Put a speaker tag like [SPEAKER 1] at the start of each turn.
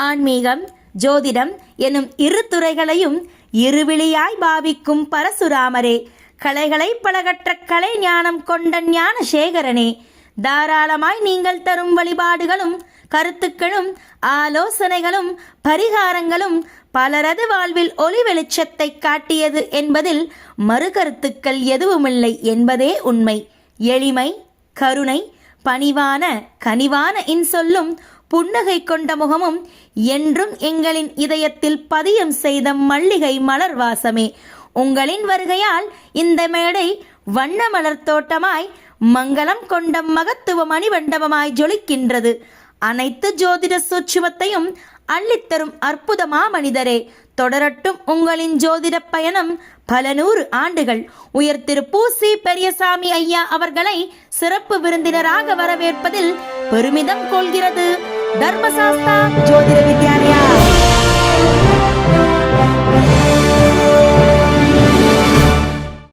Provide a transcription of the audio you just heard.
[SPEAKER 1] ஆன்மீகம், ஜோதிடம் எனும் இரு துறைகளையும் இருவிழியாய் பாவிக்கும் பரசுராமரே, கலைகளை பலகற்ற கலை ஞானம் கொண்ட ஞான சேகரனே, தாராளமாய் நீங்கள் தரும் வழிபாடுகளும் கருத்துக்களும் ஆலோசனைகளும் பரிகாரங்களும் பலரது வாழ்வில் ஒளி வெளிச்சத்தை காட்டியது என்பதில் மறுகருத்துக்கள் எதுவுமில்லை என்பதே உண்மை. எளிமை, கருணை, பணிவான கனிவான இன்சொல்லும் புன்னகை கொண்ட முகமும் என்றும் எங்களின் இதயத்தில் பதியம் செய்த மல்லிகை மலர் வாசமே. உங்களின் வருகையால் இந்த மேடை வண்ண மலர் தோட்டமாய் மங்களம் கொண்ட மகத்துவ மணிமண்டபமாய் ஜொலிக்கின்றது. அனைத்து ஜோதிட சூட்சுமத்தையும் அள்ளித்தரும் அற்புதமா மனிதரே, தொடரட்டும் உங்களின் ஜோதிட பயணம் பல 100 ஆண்டுகள். உயர் திரு பூசி பெரியசாமி ஐயா அவர்களை சிறப்பு விருந்தினராக வரவேற்பதில் பெருமிதம் கொள்கிறது தர்மசாஸ்தா ஜோதிட வித்யாலயா.